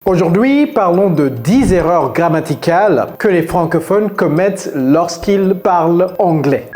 Aujourd'hui, parlons de 10 erreurs grammaticales que les francophones commettent lorsqu'ils parlent anglais.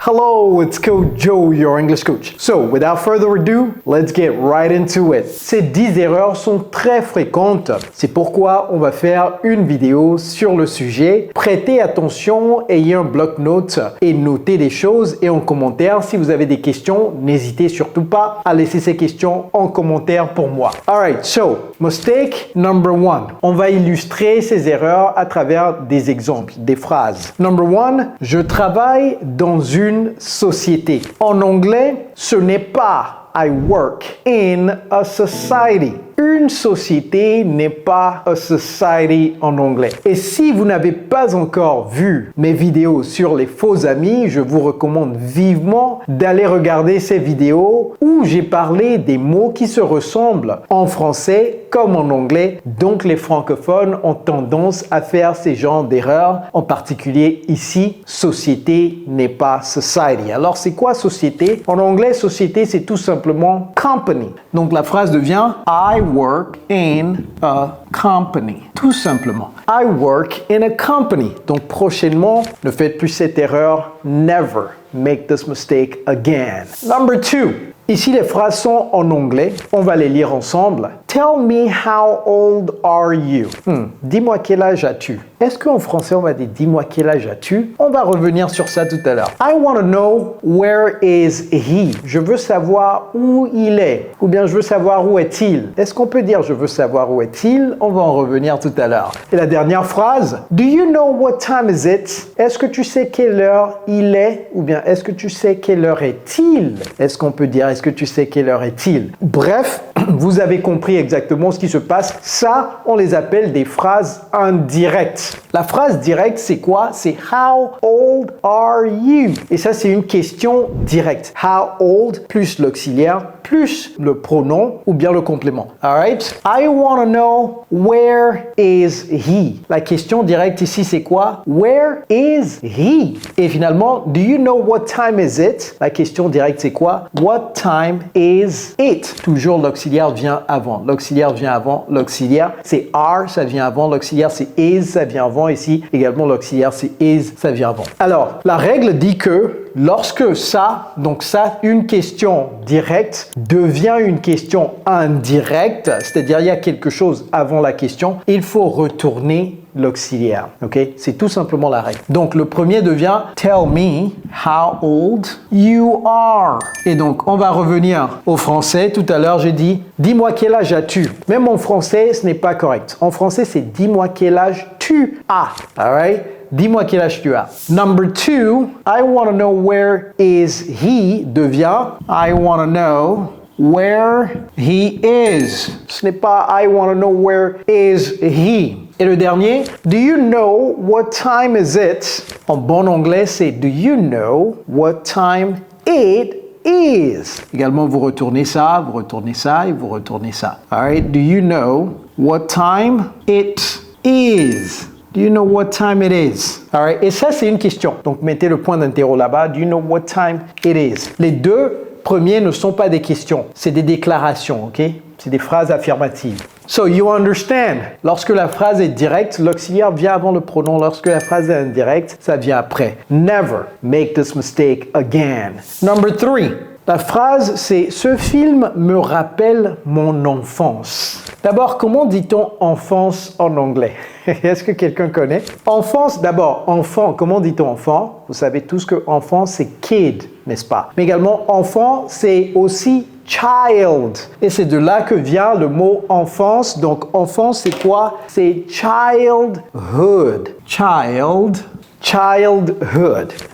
Hello, it's Coach Joe, your English coach. So, without further ado, let's get right into it. Ces 10 erreurs sont très fréquentes. C'est pourquoi on va faire une vidéo sur le sujet. Prêtez attention, ayez un bloc-notes et notez des choses. Et en commentaire, si vous avez des questions, n'hésitez surtout pas à laisser ces questions en commentaire pour moi. Alright, so, mistake number 1. On va illustrer ces erreurs à travers des exemples, des phrases. Number 1, je travaille dans une société. En anglais, ce n'est pas I work in a society. Une société n'est pas a society en anglais. Et si vous n'avez pas encore vu mes vidéos sur les faux amis, je vous recommande vivement d'aller regarder ces vidéos où j'ai parlé des mots qui se ressemblent en français comme en anglais. Donc les francophones ont tendance à faire ces genres d'erreurs, en particulier ici, société n'est pas society. Alors c'est quoi société? En anglais, société c'est tout simplement company. Donc la phrase devient I work in a company. Tout simplement. I work in a company. Donc prochainement, ne faites plus cette erreur. Never make this mistake again. Number 2. Ici, les phrases sont en anglais. On va les lire ensemble. Tell me how old are you? Dis-moi quel âge as-tu? Est-ce qu'en français, on va dire dis-moi quel âge as-tu? On va revenir sur ça tout à l'heure. I want to know where is he? Je veux savoir où il est. Ou bien je veux savoir où est-il? Est-ce qu'on peut dire je veux savoir où est-il? On va en revenir tout à l'heure. Et la dernière phrase. Do you know what time is it? Est-ce que tu sais quelle heure il est? Ou bien est-ce que tu sais quelle heure est-il? Est-ce qu'on peut dire est-ce que tu sais quelle heure est-il? Bref, vous avez compris exactement ce qui se passe. Ça, on les appelle des phrases indirectes. La phrase directe, c'est quoi? C'est how old are you? Et ça, c'est une question directe. How old plus l'auxiliaire plus le pronom ou bien le complément. Alright? I want to know where is he? La question directe ici, c'est quoi? Where is he? Et finalement, do you know what time is it? La question directe, c'est quoi? What time is it? Toujours l'auxiliaire vient avant. L'auxiliaire vient avant. L'auxiliaire, c'est are, ça vient avant. L'auxiliaire, c'est is, ça vient avant. Ici, également, l'auxiliaire, c'est is, ça vient avant. Alors, la règle dit que lorsque ça, donc ça, une question directe devient une question indirecte, c'est-à-dire il y a quelque chose avant la question, il faut retourner l'auxiliaire. Ok? C'est tout simplement la règle. Donc le premier devient tell me how old you are. Et donc on va revenir au français. Tout à l'heure j'ai dit dis-moi quel âge as-tu. Même en français ce n'est pas correct. En français c'est dis-moi quel âge tu as. Alright? Dis-moi quel âge tu as. Number 2, I want to know where is he devient I want to know where he is. Ce n'est pas I want to know where is he. Et le dernier, do you know what time is it? En bon anglais, c'est do you know what time it is? Également, vous retournez ça et vous retournez ça. Alright, do you know what time it is? Do you know what time it is? Alright, et ça, c'est une question. Donc, mettez le point d'interro là-bas. Do you know what time it is? Les deux premiers ne sont pas des questions, c'est des déclarations, ok? C'est des phrases affirmatives. So, you understand. Lorsque la phrase est directe, l'auxiliaire vient avant le pronom. Lorsque la phrase est indirecte, ça vient après. Never make this mistake again. Number 3. La phrase, c'est « Ce film me rappelle mon enfance ». D'abord, comment dit-on « enfance » en anglais? Est-ce que quelqu'un connaît? Enfance, d'abord, enfant, comment dit-on enfant? Vous savez tous que enfant, c'est kid, n'est-ce pas? Mais également, enfant, c'est aussi child. Et c'est de là que vient le mot enfance. Donc, enfance, c'est quoi? C'est childhood. Childhood.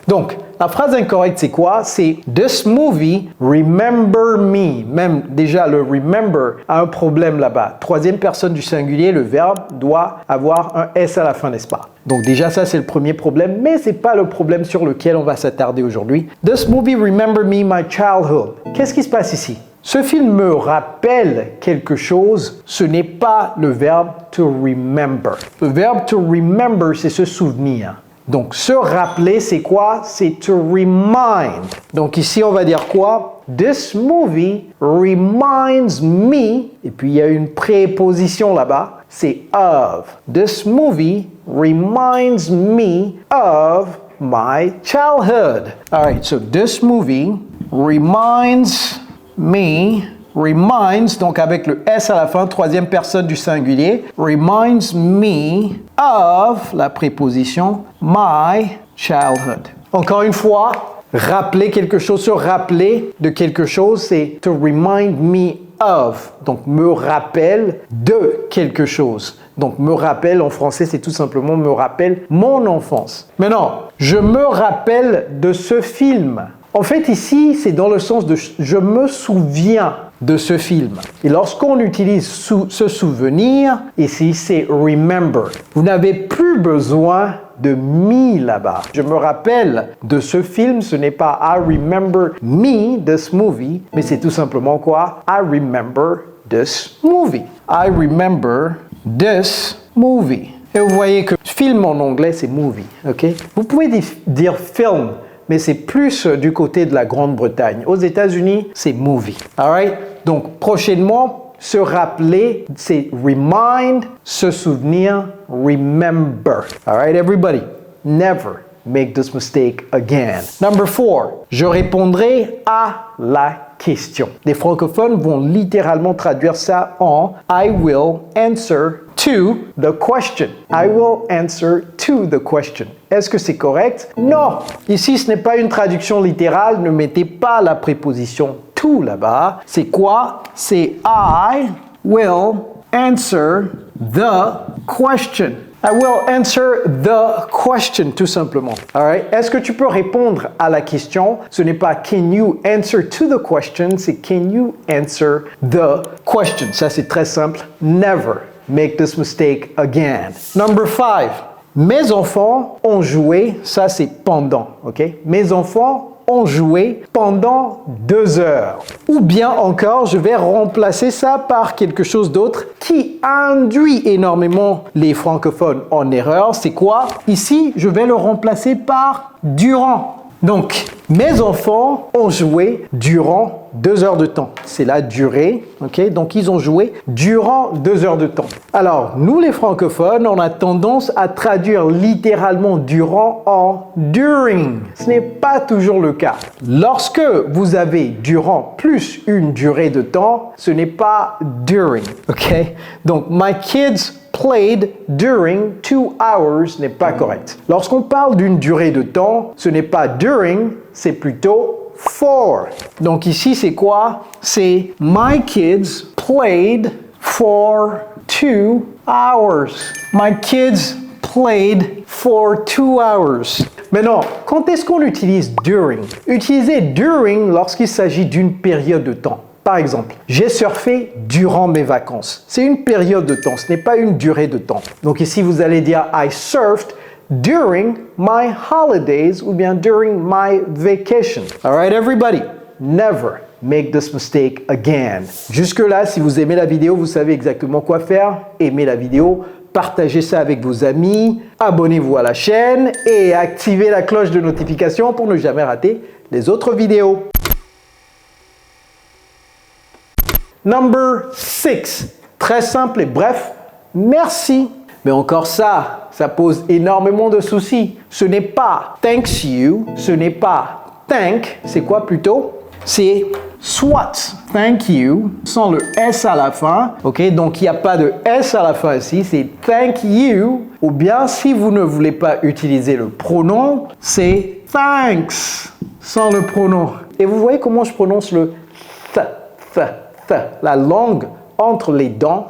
Donc, la phrase incorrecte, c'est quoi? C'est This movie, remember me. Même déjà, le remember a un problème là-bas. Troisième personne du singulier, le verbe doit avoir un S à la fin, n'est-ce pas? Donc déjà, ça, c'est le premier problème, mais ce n'est pas le problème sur lequel on va s'attarder aujourd'hui. This movie, remember me, my childhood. Qu'est-ce qui se passe ici? Ce film me rappelle quelque chose, ce n'est pas le verbe to remember. Le verbe to remember, c'est se souvenir. Donc, se rappeler, c'est quoi? C'est to remind. Donc, ici, on va dire quoi? This movie reminds me, et puis il y a une préposition là-bas, c'est of. This movie reminds me of my childhood. All right, so this movie reminds me, reminds, donc avec le S à la fin, troisième personne du singulier, reminds me of, la préposition, my childhood. Encore une fois, rappeler quelque chose, se rappeler de quelque chose, c'est to remind me of. Donc, me rappelle de quelque chose. Donc, me rappelle en français, c'est tout simplement me rappelle mon enfance. Maintenant, je me rappelle de ce film. En fait, ici, c'est dans le sens de je me souviens de ce film. Et lorsqu'on utilise se souvenir, ici, c'est remember. Vous n'avez plus besoin de me là-bas. Je me rappelle de ce film, ce n'est pas I remember me, this movie, mais c'est tout simplement quoi? I remember this movie. I remember this movie. Et vous voyez que film en anglais, c'est movie, ok? Vous pouvez dire film, mais c'est plus du côté de la Grande-Bretagne. Aux États-Unis, c'est movie. All right? Donc, prochainement, se rappeler, c'est remind, se souvenir, remember. All right, everybody? Never make this mistake again. Number 4, je répondrai à la question. Les francophones vont littéralement traduire ça en I will answer to the question. I will answer to the question. Est-ce que c'est correct? Non! Ici, ce n'est pas une traduction littérale. Ne mettez pas la préposition to là-bas. C'est quoi? C'est I will answer the question. I will answer the question, tout simplement. All right? Est-ce que tu peux répondre à la question? Ce n'est pas can you answer to the question, c'est can you answer the question. Ça, c'est très simple. Never make this mistake again. Number 5. Mes enfants ont joué, ça c'est pendant, ok? Mes enfants ont joué pendant 2 heures. Ou bien encore, je vais remplacer ça par quelque chose d'autre qui induit énormément les francophones en erreur. C'est quoi? Ici, je vais le remplacer par durant. Donc, mes enfants ont joué durant 2 heures de temps. C'est la durée, ok? Donc, ils ont joué durant 2 heures de temps. Alors, nous les francophones, on a tendance à traduire littéralement durant en during. Ce n'est pas toujours le cas. Lorsque vous avez durant plus une durée de temps, ce n'est pas during, ok? Donc, my kids played during 2 hours n'est pas correct. Lorsqu'on parle d'une durée de temps, ce n'est pas during, c'est plutôt for. Donc ici, c'est quoi? C'est my kids played for 2 hours. My kids played for 2 hours. Maintenant, quand est-ce qu'on utilise during? Utilisez during lorsqu'il s'agit d'une période de temps. Par exemple, j'ai surfé durant mes vacances. C'est une période de temps, ce n'est pas une durée de temps. Donc ici, vous allez dire I surfed during my holidays ou bien during my vacation. All right, everybody, never make this mistake again. Jusque-là, si vous aimez la vidéo, vous savez exactement quoi faire. Aimez la vidéo, partagez ça avec vos amis, abonnez-vous à la chaîne et activez la cloche de notification pour ne jamais rater les autres vidéos. Number 6, très simple et bref, merci. Mais encore ça pose énormément de soucis. Ce n'est pas thanks you, ce n'est pas thank, c'est quoi plutôt? C'est soit thank you, sans le S à la fin, ok? Donc il n'y a pas de S à la fin ici, c'est thank you. Ou bien si vous ne voulez pas utiliser le pronom, c'est thanks, sans le pronom. Et vous voyez comment je prononce le th. La langue entre les dents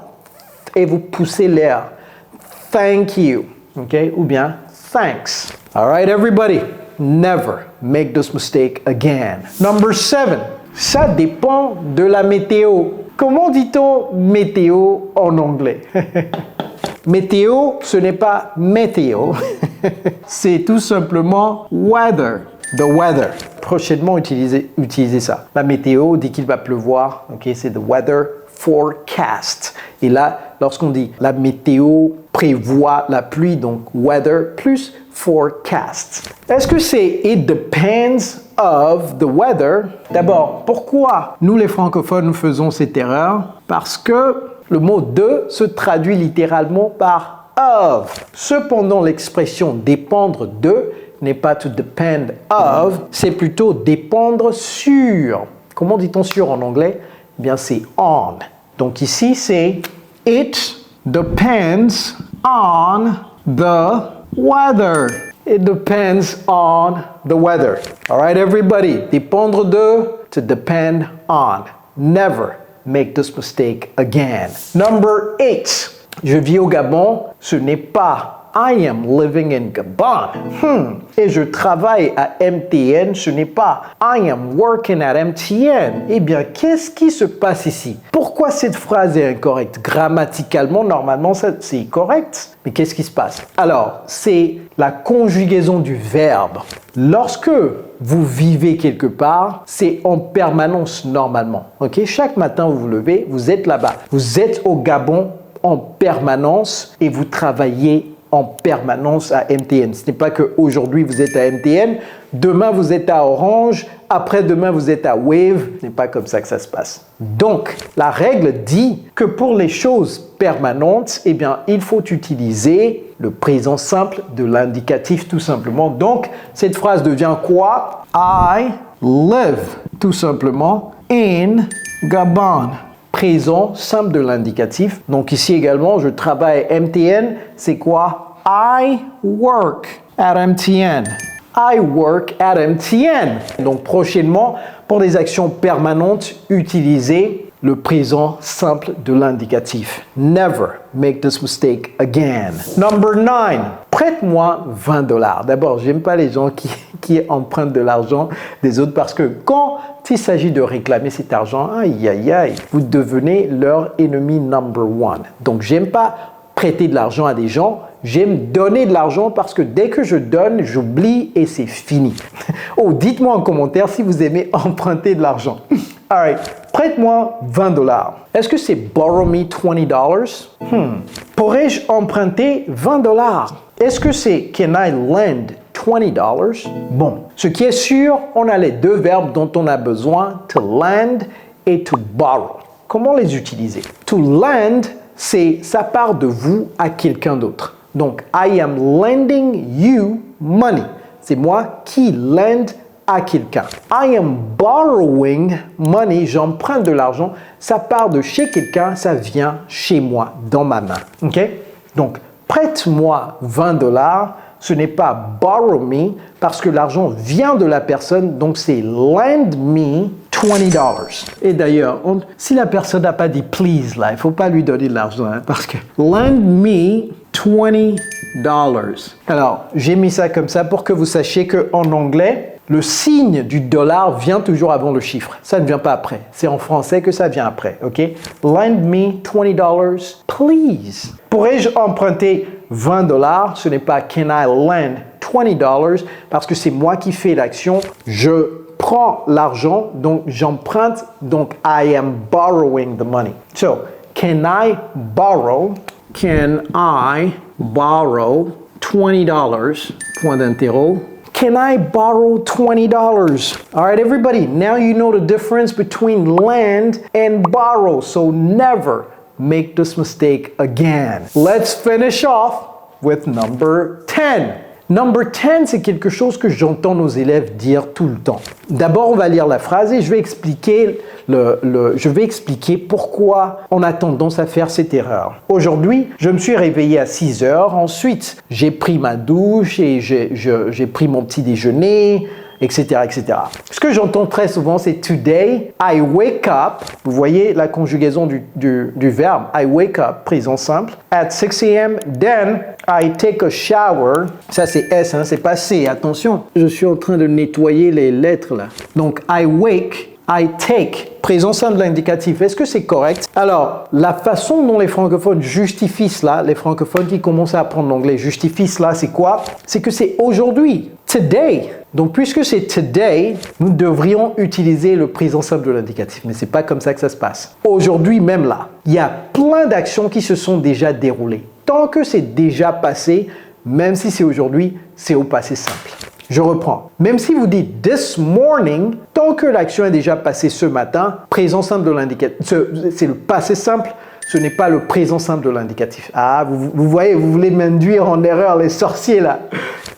et vous poussez l'air. Thank you. Okay? Ou bien thanks. All right, everybody. Never make this mistake again. Number 7. Ça dépend de la météo. Comment dit-on météo en anglais? Météo, ce n'est pas météo. C'est tout simplement weather. The weather. Prochainement, utilisez ça. La météo dit qu'il va pleuvoir. Ok, c'est the weather forecast. Et là, lorsqu'on dit la météo prévoit la pluie, donc weather plus forecast. Est-ce que c'est it depends of the weather? D'abord, pourquoi nous les francophones faisons cette erreur? Parce que le mot de se traduit littéralement par of. Cependant, l'expression dépendre de n'est pas to depend of, c'est plutôt dépendre sur. Comment dit-on sur en anglais? Eh bien, c'est on. Donc ici, c'est it depends on the weather. It depends on the weather. All right, everybody. Dépendre de, to depend on. Never make this mistake again. Number 8. Je vis au Gabon. Ce n'est pas I am living in Gabon. Et je travaille à MTN. Ce n'est pas I am working at MTN. Eh bien, qu'est-ce qui se passe ici? Pourquoi cette phrase est incorrecte? Grammaticalement, normalement, c'est correct. Mais qu'est-ce qui se passe? Alors, c'est la conjugaison du verbe. Lorsque vous vivez quelque part, c'est en permanence normalement. Ok? Chaque matin, vous vous levez, vous êtes là-bas. Vous êtes au Gabon en permanence et vous travaillez en permanence à MTN. Ce n'est pas qu'aujourd'hui vous êtes à MTN, demain vous êtes à Orange, après-demain vous êtes à Wave. Ce n'est pas comme ça que ça se passe. Donc, la règle dit que pour les choses permanentes, eh bien, il faut utiliser le présent simple de l'indicatif tout simplement. Donc, cette phrase devient quoi? I live, tout simplement, in Gabon. Présent simple de l'indicatif. Donc ici également, je travaille à MTN. C'est quoi? I work at MTN. I work at MTN. Donc prochainement, pour des actions permanentes, utilisez le présent simple de l'indicatif. Never make this mistake again. Number 9. Prête-moi $20. D'abord, j'aime pas les gens qui empruntent de l'argent des autres parce que quand il s'agit de réclamer cet argent, aïe aïe aïe, vous devenez leur ennemi number 1. Donc, j'aime pas prêter de l'argent à des gens. J'aime donner de l'argent parce que dès que je donne, j'oublie et c'est fini. Oh, dites-moi en commentaire si vous aimez emprunter de l'argent. Alright, prête-moi $20. Est-ce que c'est borrow me $20? Pourrais-je emprunter $20? Est-ce que c'est can I lend $20? Bon, ce qui est sûr, on a les deux verbes dont on a besoin, to lend et to borrow. Comment les utiliser? To lend, c'est ça part de vous à quelqu'un d'autre. Donc, I am lending you money. C'est moi qui lend à quelqu'un. I am borrowing money. J'emprunte de l'argent. Ça part de chez quelqu'un, ça vient chez moi, dans ma main. Ok? Donc, prête-moi $20. Ce n'est pas borrow me parce que l'argent vient de la personne. Donc, c'est lend me $20. Et d'ailleurs, si la personne n'a pas dit please là, il ne faut pas lui donner de l'argent parce que lend me $20. Alors, j'ai mis ça comme ça pour que vous sachiez qu'en anglais, le signe du dollar vient toujours avant le chiffre. Ça ne vient pas après. C'est en français que ça vient après, ok? Lend me $20, please. Pourrais-je emprunter $20? Ce n'est pas can I lend $20 parce que c'est moi qui fais l'action. Je prends l'argent, donc j'emprunte, donc I am borrowing the money. So, can I borrow $20? Point d'interro. Can I borrow $20? All right, everybody, now you know the difference between lend and borrow. So never make this mistake again. Let's finish off with number 10. Number 10, c'est quelque chose que j'entends nos élèves dire tout le temps. D'abord, on va lire la phrase et je vais expliquer pourquoi on a tendance à faire cette erreur. Aujourd'hui, je me suis réveillé à 6 heures. Ensuite, j'ai pris ma douche et j'ai pris mon petit déjeuner, etc., etc. Ce que j'entends très souvent, c'est today, I wake up. Vous voyez la conjugaison du verbe. I wake up, présent simple. At 6 a.m., then I take a shower. Ça, c'est S, hein, c'est pas C. Attention, je suis en train de nettoyer les lettres là. Donc, I wake, I take. Présent simple de l'indicatif. Est-ce que c'est correct? Alors, la façon dont les francophones justifient cela, les francophones qui commencent à apprendre l'anglais justifient cela, c'est quoi? C'est que c'est aujourd'hui. Today. Donc, puisque c'est today, nous devrions utiliser le présent simple de l'indicatif. Mais ce n'est pas comme ça que ça se passe. Aujourd'hui, même là, il y a plein d'actions qui se sont déjà déroulées. tant que c'est déjà passé, même si c'est aujourd'hui, c'est au passé simple. Je reprends. Même si vous dites this morning, tant que l'action est déjà passée ce matin, présent simple de l'indicatif. C'est le passé simple, ce n'est pas le présent simple de l'indicatif. Ah, vous voyez, vous voulez m'induire en erreur, les sorciers là.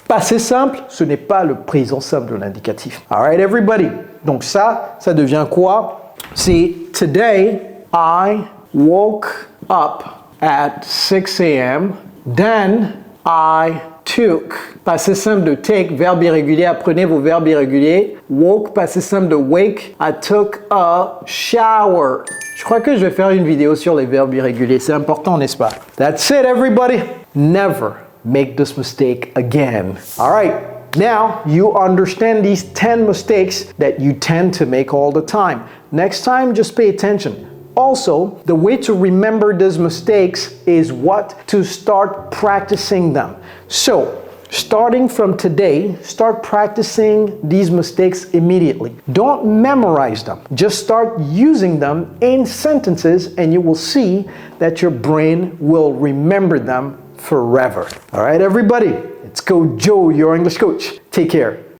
Passé simple, ce n'est pas le présent simple de l'indicatif. All right, everybody. Donc ça devient quoi? C'est today, I woke up at 6 a.m. Then I took. Passé simple de take, verbe irrégulier. Apprenez vos verbes irréguliers. Woke, passé simple de wake. I took a shower. Je crois que je vais faire une vidéo sur les verbes irréguliers. C'est important, n'est-ce pas? That's it, everybody. Never make this mistake again. All right. Now you understand these 10 mistakes that you tend to make all the time. Next time, just pay attention. Also, the way to remember these mistakes is what? To start practicing them. So, starting from today, start practicing these mistakes immediately. Don't memorize them. Just start using them in sentences and you will see that your brain will remember them forever. All right, everybody? It's Coach Joe, your English coach. Take care.